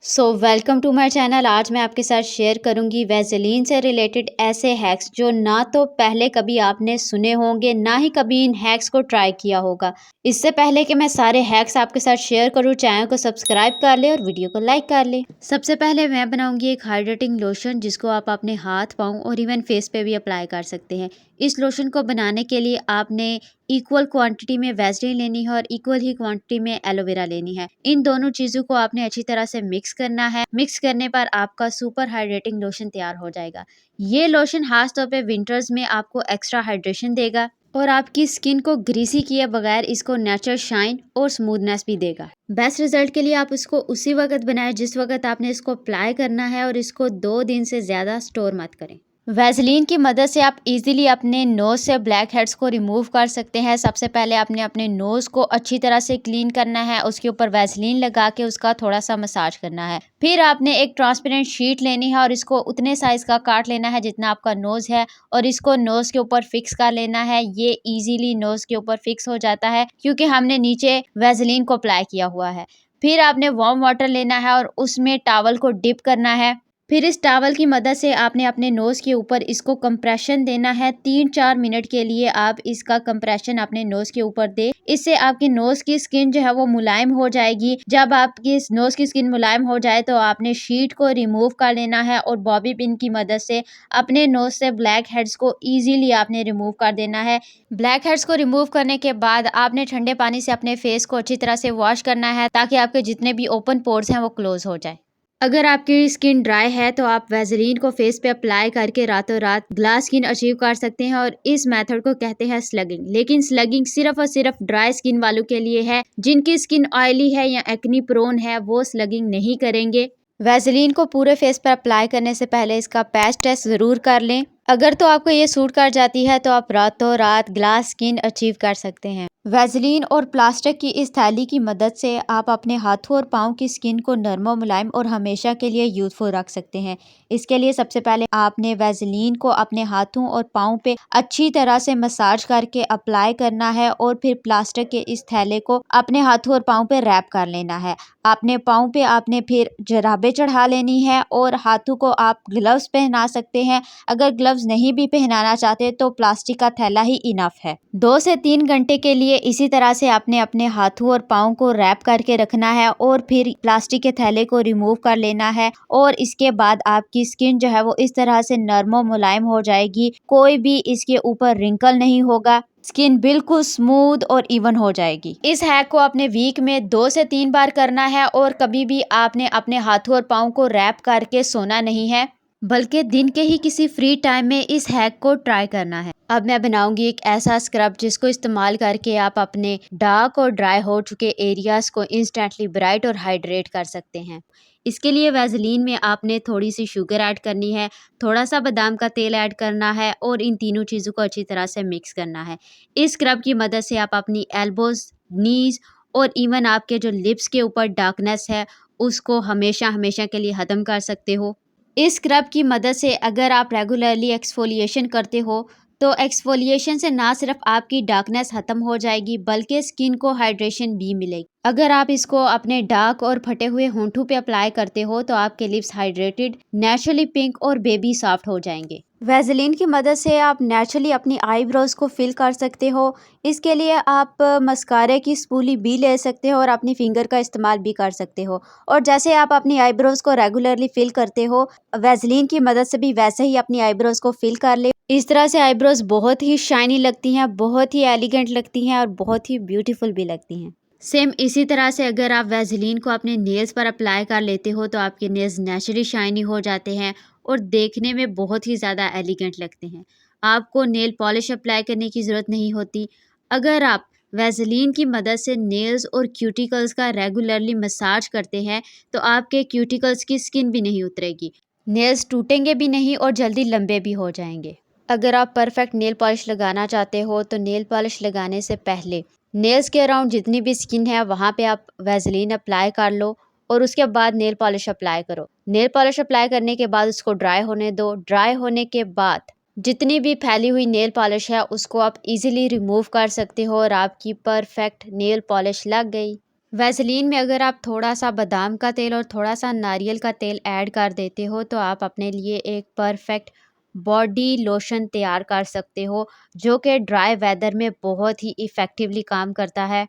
Welcome to my channel. आज मैं आपके साथ शेयर करूंगी वैसलीन से रिलेटेड ऐसे हैक्स जो ना तो पहले कभी आपने सुने होंगे, ना ही कभी इन हैक्स को ट्राई किया होगा। इससे पहले कि मैं सारे हैक्स आपके साथ शेयर करूं, चैनल को सब्सक्राइब कर ले और वीडियो को लाइक कर ले। सबसे पहले मैं बनाऊंगी एक हाइड्रेटिंग लोशन जिसको आप अपने हाथ, पाँव और इवन फेस पे भी अप्लाई कर सकते हैं। इस लोशन को बनाने के लिए आपने इक्वल क्वांटिटी में वैसलीन लेनी है और इक्वल ही क्वांटिटी में एलोवेरा लेनी है। इन दोनों चीजों को आपने अच्छी तरह से मिक्स करना है। मिक्स करने पर आपका सुपर हाइड्रेटिंग लोशन तैयार हो जाएगा। ये लोशन खास तौर पे विंटर्स में आपको एक्स्ट्रा हाइड्रेशन देगा और आपकी स्किन को ग्रीसी किए बगैर इसको नेचुरल शाइन और स्मूथनेस भी देगा। बेस्ट रिजल्ट के लिए आप इसको उसी वक्त बनाएं जिस वक्त आपने इसको अप्लाई करना है और इसको 2 दिन से ज्यादा स्टोर मत करें। वैसलीन की मदद से आप इजीली अपने नोज से ब्लैक हेड्स को रिमूव कर सकते हैं। सबसे पहले आपने अपने नोज को अच्छी तरह से क्लीन करना है, उसके ऊपर वैसलीन लगा के उसका थोड़ा सा मसाज करना है। फिर आपने एक ट्रांसपेरेंट शीट लेनी है और इसको उतने साइज का काट लेना है जितना आपका नोज है और इसको नोज के ऊपर फिक्स कर लेना है। ये इजीली नोज के ऊपर फिक्स हो जाता है क्योंकि हमने नीचे वैसलीन को अप्लाई किया हुआ है। फिर आपने वार्म वाटर लेना है और उसमें टॉवल को डिप करना है। फिर इस टॉवल की मदद से आपने अपने नोज के ऊपर इसको कंप्रेशन देना है। 3-4 मिनट के लिए आप इसका कंप्रेशन अपने नोज के ऊपर दे। इससे आपकी नोज की स्किन जो है वो मुलायम हो जाएगी। जब आपकी नोज की स्किन मुलायम हो जाए तो आपने शीट को रिमूव कर लेना है और बॉबी पिन की मदद से अपने नोज से ब्लैक हेड्स को इजीली आपने रिमूव कर देना है। ब्लैक हेड्स को रिमूव करने के बाद आपने ठंडे पानी से अपने फेस को अच्छी तरह से वॉश करना है ताकि आपके जितने भी ओपन पोर्स हैं वो क्लोज हो जाए। अगर आपकी स्किन ड्राई है तो आप वैसलीन को फेस पे अप्लाई करके रातों रात ग्लास स्किन अचीव कर सकते हैं और इस मेथड को कहते हैं स्लगिंग। लेकिन स्लगिंग सिर्फ और सिर्फ ड्राई स्किन वालों के लिए है। जिनकी स्किन ऑयली है या एक्नी प्रोन है वो स्लगिंग नहीं करेंगे। वैसलीन को पूरे फेस पर अप्लाई करने से पहले इसका पैच टेस्ट जरूर कर लें। अगर तो आपको ये सूट कर जाती है तो आप रातों रात ग्लास स्किन अचीव कर सकते हैं। वैसलीन और प्लास्टिक की इस थैली की मदद से आप अपने हाथों और पाँव की स्किन को नरम और मुलायम और हमेशा के लिए यूथफुल रख सकते हैं। इसके लिए सबसे पहले आपने वैसलीन को अपने हाथों और पाँव पे अच्छी तरह से मसाज करके अप्लाई करना है और फिर प्लास्टिक के इस थैले को अपने हाथों और पाँव पे रैप कर लेना है। अपने पाँव पे आपने फिर जराबें चढ़ा लेनी है और हाथों को आप ग्लव्स पहना सकते हैं। अगर ग्लव्स नहीं भी पहनाना चाहते तो प्लास्टिक का थैला ही इनफ है। 2 से 3 घंटे के लिए इसी तरह से आपने अपने हाथों और पाँव को रैप करके रखना है और फिर प्लास्टिक के थैले को रिमूव कर लेना है और इसके बाद आपकी स्किन जो है वो इस तरह से नरम और मुलायम हो जाएगी। कोई भी इसके ऊपर रिंकल नहीं होगा। स्किन बिल्कुल स्मूथ और इवन हो जाएगी। इस हैक को आपने वीक में 2 से 3 बार करना है और कभी भी आपने अपने हाथों और पाँव को रैप करके सोना नहीं है, बल्कि दिन के ही किसी फ्री टाइम में इस हैक को ट्राई करना है। अब मैं बनाऊंगी एक ऐसा स्क्रब जिसको इस्तेमाल करके आप अपने डार्क और ड्राई हो चुके एरियाज को इंस्टेंटली ब्राइट और हाइड्रेट कर सकते हैं। इसके लिए वैसलीन में आपने थोड़ी सी शुगर ऐड करनी है, थोड़ा सा बादाम का तेल ऐड करना है और इन तीनों चीज़ों को अच्छी तरह से मिक्स करना है। इस स्क्रब की मदद से आप अपनी एल्बोज, नीज और इवन आपके जो लिप्स के ऊपर डार्कनेस है उसको हमेशा हमेशा के लिए ख़त्म कर सकते हो। इस स्क्रब की मदद से अगर आप रेगुलरली एक्सफोलिएशन करते हो तो एक्सफोलिएशन से ना सिर्फ आपकी डार्कनेस खत्म हो जाएगी बल्कि स्किन को हाइड्रेशन भी मिलेगी। अगर आप इसको अपने डार्क और फटे हुए होंठों पे अप्लाई करते हो तो आपके लिप्स हाइड्रेटेड, नेचुरली पिंक और बेबी सॉफ्ट हो जाएंगे। वैसलीन की मदद से आप नेचुरली अपनी आईब्रोज को फिल कर सकते हो। इसके लिए आप मस्कारे की स्पूली भी ले सकते हो और अपनी फिंगर का इस्तेमाल भी कर सकते हो। और जैसे आप अपनी आईब्रोज को रेगुलरली फिल करते हो, वैसलीन की मदद से भी वैसे ही अपनी आईब्रोज को फिल कर ले। इस तरह से आईब्रोज बहुत ही शाइनी लगती हैं, बहुत ही एलिगेंट लगती हैं और बहुत ही ब्यूटीफुल भी लगती हैं। सेम इसी तरह से अगर आप वैसलीन को अपने नेल्स पर अप्लाई कर लेते हो तो आपके नेल्स नेचुरली शाइनी हो जाते हैं और देखने में बहुत ही ज़्यादा एलिगेंट लगते हैं। आपको नेल पॉलिश अप्लाई करने की ज़रूरत नहीं होती। अगर आप वैसलीन की मदद से नेल्स और क्यूटिकल्स का रेगुलरली मसाज करते हैं तो आपके क्यूटिकल्स की स्किन भी नहीं उतरेगी, नेल्स टूटेंगे भी नहीं और जल्दी लंबे भी हो जाएंगे। अगर आप परफेक्ट नेल पॉलिश लगाना चाहते हो तो नेल पॉलिश लगाने से पहले नेल्स के अराउंड जितनी भी स्किन है वहाँ पे आप वैसलीन अप्लाई कर लो और उसके बाद नेल पॉलिश अप्लाई करो। नेल पॉलिश अप्लाई करने के बाद उसको ड्राई होने दो। ड्राई होने के बाद जितनी भी फैली हुई नेल पॉलिश है उसको आप इजीली रिमूव कर सकते हो और आपकी परफेक्ट नेल पॉलिश लग गई। वैसलीन में अगर आप थोड़ा-सा बादाम का तेल और थोड़ा-सा नारियल का तेल ऐड कर देते हो, तो आप अपने लिए एक परफेक्ट बॉडी लोशन तैयार कर सकते हो, जो कि ड्राई वेदर में बहुत ही इफ़ेक्टिवली काम करता है।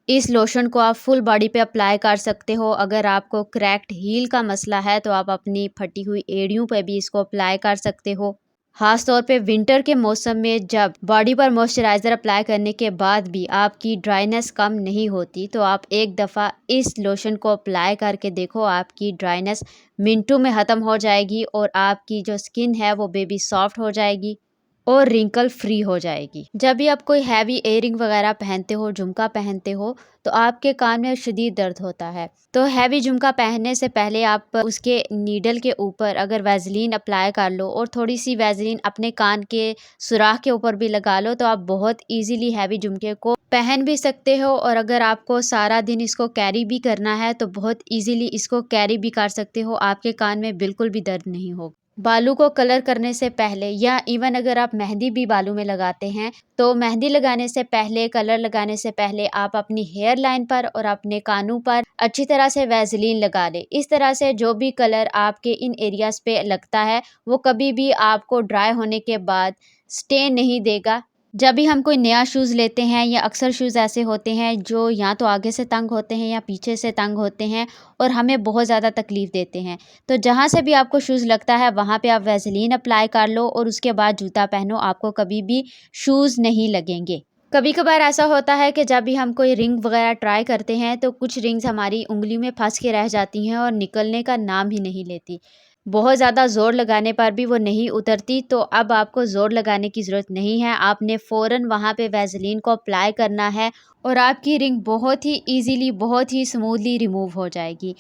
इस लोशन को आप फुल बॉडी पे अप्लाई कर सकते हो। अगर आपको क्रैक्ड हील का मसला है, तो आप अपनी फटी हुई एड़ियों पे भी इसको अप्लाई कर सकते हो। ख़ास तौर पे विंटर के मौसम में जब बॉडी पर मॉइस्चराइज़र अप्लाई करने के बाद भी आपकी ड्राइनेस कम नहीं होती, तो आप एक दफ़ा इस लोशन को अप्लाई करके देखो, आपकी ड्राइनेस मिनटों में ख़त्म हो जाएगी और आपकी जो स्किन है वो बेबी सॉफ्ट हो जाएगी और रिंकल फ्री हो जाएगी। जब भी आप कोई हैवी इयररिंग वगैरह पहनते हो, झुमका पहनते हो, तो आपके कान में शदीद दर्द होता है। तो हैवी झुमका पहनने से पहले आप उसके नीडल के ऊपर अगर वैसलीन अप्लाई कर लो और थोड़ी-सी वैसलीन अपने कान के सुराख के ऊपर भी लगा लो, तो आप बहुत ईज़िली हैवी झुमके को पहन भी सकते हो और अगर आपको सारा दिन इसको कैरी भी करना है, तो बहुत ईज़िली इसको कैरी भी कर सकते हो। आपके कान में बिल्कुल भी दर्द नहीं होगा। बालों को कलर करने से पहले या इवन अगर आप मेहंदी भी बालों में लगाते हैं, तो मेहंदी लगाने से पहले, कलर लगाने से पहले आप अपनी हेयर लाइन पर और अपने कानों पर अच्छी तरह से वैसलीन लगा लें। इस तरह से जो भी कलर आपके इन एरियाज़ पे लगता है, वो कभी भी आपको ड्राई होने के बाद स्टे नहीं देगा। जब भी हम कोई नया शूज़ लेते हैं या अक्सर शूज़ ऐसे होते हैं जो या तो आगे से तंग होते हैं या पीछे से तंग होते हैं और हमें बहुत ज़्यादा तकलीफ़ देते हैं। तो जहाँ से भी आपको शूज़ लगता है वहाँ पे आप वैसलीन अप्लाई कर लो और उसके बाद जूता पहनो, आपको कभी भी शूज़ नहीं लगेंगे। कभी-कभार ऐसा होता है कि जब भी हम कोई रिंग वगैरह ट्राई करते हैं, तो कुछ रिंग्स हमारी उँगली में फँस के रह जाती हैं और निकलने का नाम ही नहीं लेती। बहुत ज़्यादा ज़ोर लगाने पर भी वो नहीं उतरती, तो अब आपको ज़ोर लगाने की ज़रूरत नहीं है। आपने फ़ौरन वहाँ पे वैसलीन को अप्लाई करना है और आपकी रिंग बहुत ही ईज़िली, बहुत ही स्मूथली रिमूव हो जाएगी।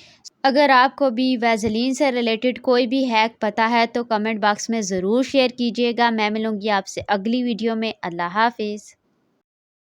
अगर आपको भी वैसलीन से रिलेटेड कोई भी हैक पता है, तो कमेंट बॉक्स में ज़रूर शेयर कीजिएगा। मैं मिलूँगी आपसे अगली वीडियो में। अल्लाह हाफ़िज़।